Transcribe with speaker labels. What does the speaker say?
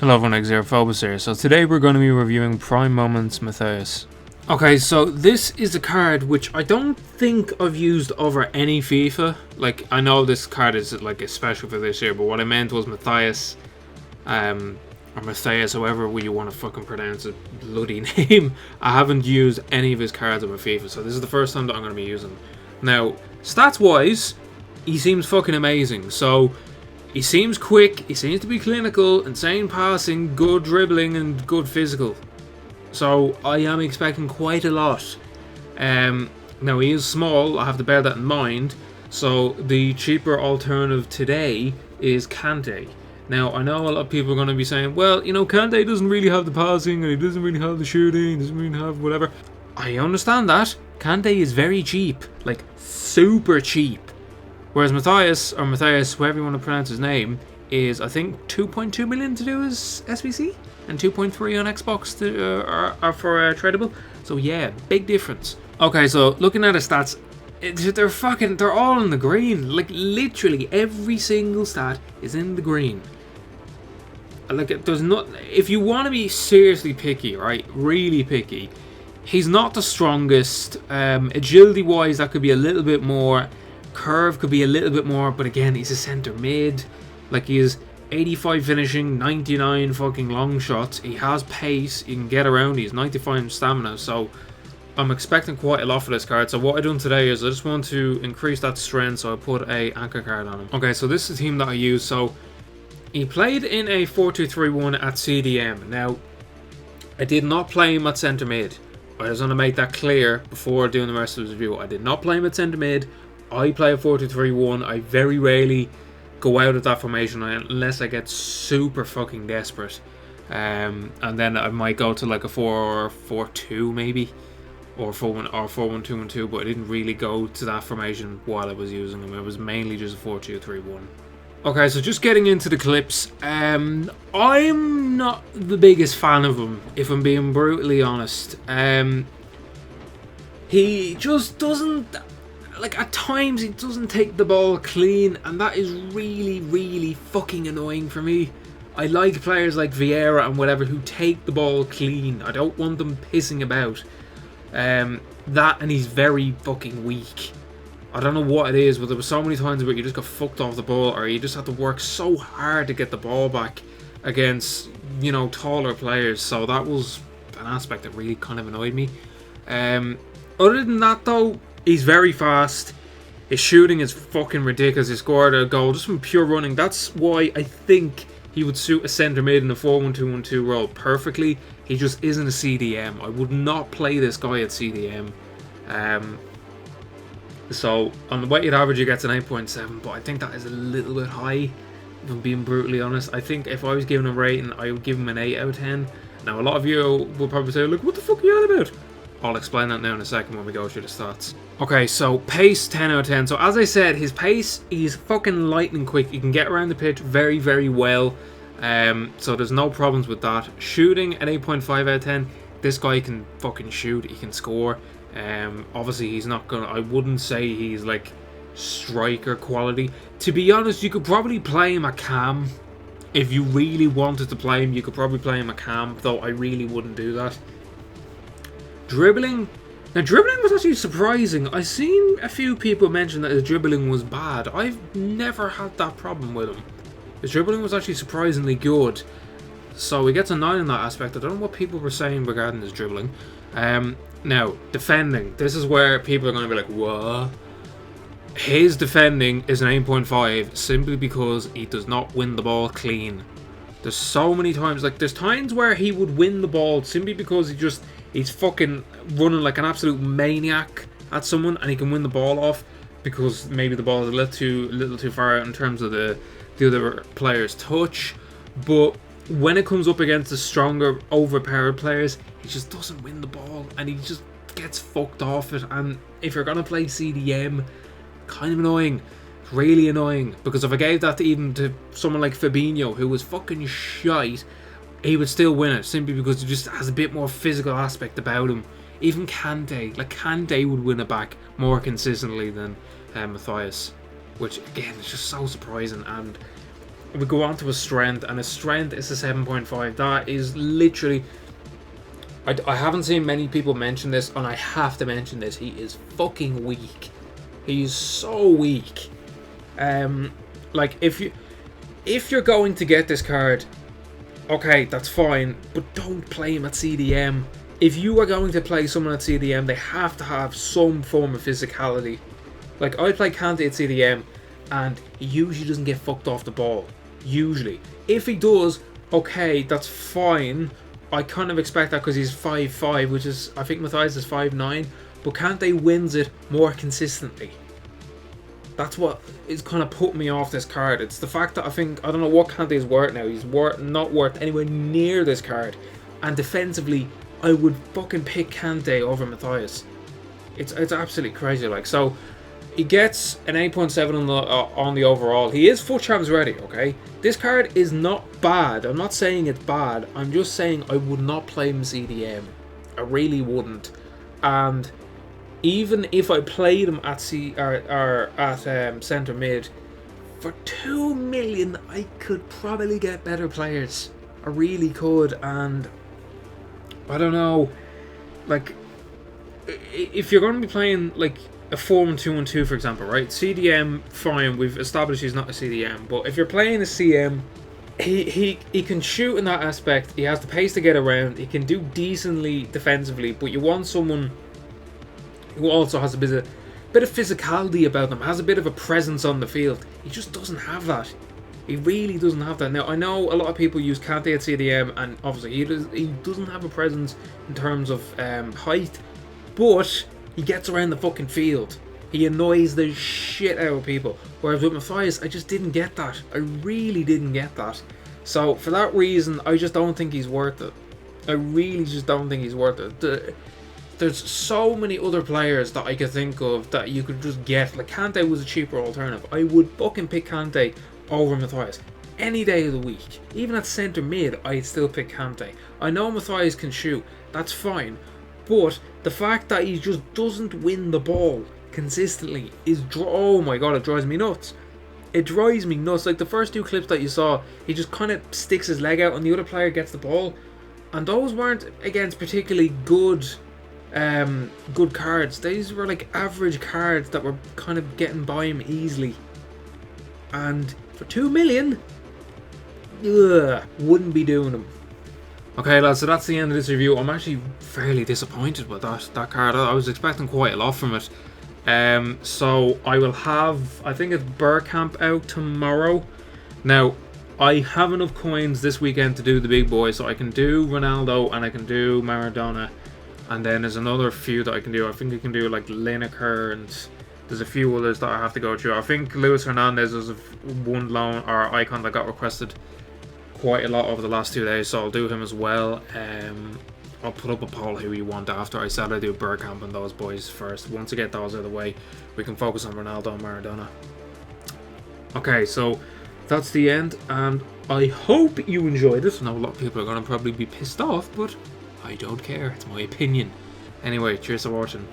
Speaker 1: Hello everyone, Xerophobus here. So today we're going to be reviewing Prime Moments Matthaus. Okay, so this is a card which I don't think I've used over any FIFA. Like, I know this card is like especially for this year, but what I meant was Matthaus, or Matthaus, however you want to fucking pronounce his bloody name. I haven't used any of his cards on my FIFA, so this is the first time that I'm going to be using him. Now, stats-wise, he seems fucking amazing. So, he seems quick, he seems to be clinical, insane passing, good dribbling, and good physical. So I am expecting quite a lot. Now he is small, I have to bear that in mind. So the cheaper alternative today is Kante. Now I know a lot of people are going to be saying, well, you know, Kante doesn't really have the passing, and he doesn't really have the shooting, he doesn't really have whatever. I understand that. Kante is very cheap, like super cheap. Whereas Matthaus, or Matthaus, whoever you want to pronounce his name, is I think 2.2 million to do his SBC and 2.3 on Xbox to, are for tradable. So yeah, big difference. Okay, so looking at his stats, they're all in the green. Like literally every single stat is in the green. Like there's not. If you want to be seriously picky, right, really picky, he's not the strongest. Agility wise, that could be a little bit more. Curve could be a little bit more, but again, he's a centre mid. Like, he is 85 finishing, 99 fucking long shots. He has pace, he can get around, he's 95 stamina, so I'm expecting quite a lot for this card. So what I've done today is I just want to increase that strength, so I put a anchor card on him. Okay, so this is the team that I use. So he played in a 4-2-3-1 at CDM. Now, I did not play him at centre mid. I just want to make that clear before doing the rest of the review. I did not play him at centre mid. I play a 4-2-3-1. I very rarely go out of that formation unless I get super fucking desperate. And then I might go to like a 4-4-2 maybe, or 4-1-2-1-2. But I didn't really go to that formation while I was using them. It was mainly just a 4-2-3-1. Okay, so just getting into the clips. I'm not the biggest fan of him, if I'm being brutally honest. He just doesn't. Like, at times he doesn't take the ball clean, and that is really, really fucking annoying for me. I like players like Vieira and whatever who take the ball clean. I don't want them pissing about. That, and he's very fucking weak. I don't know what it is, but there were so many times where you just got fucked off the ball, or you just had to work so hard to get the ball back against, you know, taller players. So that was an aspect that really kind of annoyed me. Other than that, though, he's very fast. His shooting is fucking ridiculous. He scored a goal just from pure running. That's why I think he would suit a centre mid in a 4-1-2-1-2 role perfectly. He just isn't a CDM. I would not play this guy at CDM. So on the weighted average, he gets an 8.7, but I think that is a little bit high, if I'm being brutally honest. I think if I was giving a rating, I would give him an 8 out of 10. Now, a lot of you will probably say, look, what the fuck are you on about? I'll explain that now in a second when we go through the stats. Okay, so pace 10 out of 10. So as I said, his pace, he's fucking lightning quick. He can get around the pitch very, very well. So there's no problems with that. Shooting at 8.5 out of 10. This guy can fucking shoot. He can score. Obviously, he's not gonna. I wouldn't say he's like striker quality. To be honest, you could probably play him at cam. If you really wanted to play him, you could probably play him at cam. Though I really wouldn't do that. Dribbling. Now, dribbling was actually surprising. I've seen a few people mention that his dribbling was bad. I've never had that problem with him. His dribbling was actually surprisingly good. So he gets a 9 in that aspect. I don't know what people were saying regarding his dribbling. Now, defending. This is where people are going to be like, what? His defending is an 8.5 simply because he does not win the ball clean. There's so many times, like there's times where he would win the ball simply because he's fucking running like an absolute maniac at someone, and he can win the ball off because maybe the ball is a little too far out in terms of the other player's touch. But when it comes up against the stronger, overpowered players, he just doesn't win the ball, and he just gets fucked off it. And if you're gonna play CDM, kind of annoying. Really annoying, because if I gave that to someone like Fabinho, who was fucking shite, he would still win it, simply because he just has a bit more physical aspect about him. Even Kante, like Kante would win it back more consistently than Matthaus, which again is just so surprising. And we go on to his strength, and his strength is a 7.5. That is literally... I haven't seen many people mention this, and I have to mention this. He is fucking weak. He's so weak. Like, if you're going to get this card, okay, that's fine, but don't play him at CDM. If you are going to play someone at CDM, they have to have some form of physicality. Like, I play Kante at CDM, and he usually doesn't get fucked off the ball. Usually. If he does, okay, that's fine. I kind of expect that because he's 5'5", which is, I think Matthaus is 5'9", but Kante wins it more consistently. That's what is kind of put me off this card. It's the fact that I don't know what Kante is worth now. He's not worth anywhere near this card. And defensively, I would fucking pick Kante over Matthaus. It's absolutely crazy. Like, so he gets an 8.7 on the overall. He is full champs ready, okay? This card is not bad. I'm not saying it's bad. I'm just saying I would not play him CDM. I really wouldn't. And even if I played him at centre mid, for 2 million, I could probably get better players. I really could. And I don't know, like, if you're going to be playing like a 4-1-2-1-2, for example, right? CDM, fine, we've established he's not a CDM, but if you're playing a CM, he can shoot in that aspect. He has the pace to get around. He can do decently defensively, but you want someone who also has a bit of physicality about them, has a bit of a presence on the field. He just doesn't have that. He really doesn't have that. Now, I know a lot of people use Kante at CDM, and obviously he doesn't have a presence in terms of height, but he gets around the fucking field. He annoys the shit out of people. Whereas with Matthaus, I just didn't get that. I really didn't get that. So for that reason, I just don't think he's worth it. I really just don't think he's worth it. There's so many other players that I could think of that you could just get. Like, Kante was a cheaper alternative. I would fucking pick Kante over Matthaus any day of the week. Even at centre mid, I'd still pick Kante. I know Matthaus can shoot. That's fine. But the fact that he just doesn't win the ball consistently is... oh my god, it drives me nuts. It drives me nuts. Like, the first two clips that you saw, he just kind of sticks his leg out and the other player gets the ball. And those weren't against particularly good cards. These were like average cards that were kind of getting by him easily. And for 2 million, wouldn't be doing them. Okay, lads, so that's the end of this review. I'm actually fairly disappointed with that card. I was expecting quite a lot from it. So I will have, I think it's Bergkamp out tomorrow. Now, I have enough coins this weekend to do the big boys, so I can do Ronaldo and I can do Maradona. And then there's another few that I can do. I think I can do like Lineker, and there's a few others that I have to go through. I think Luis Hernandez was one loan or icon that got requested quite a lot over the last 2 days, so I'll do him as well. I'll put up a poll who you want after. I said I do Bergkamp and those boys first. Once I get those out of the way, we can focus on Ronaldo and Maradona. Okay, so that's the end, and I hope you enjoyed it. I know a lot of people are going to probably be pissed off, but I don't care. It's my opinion. Anyway, cheers for watching.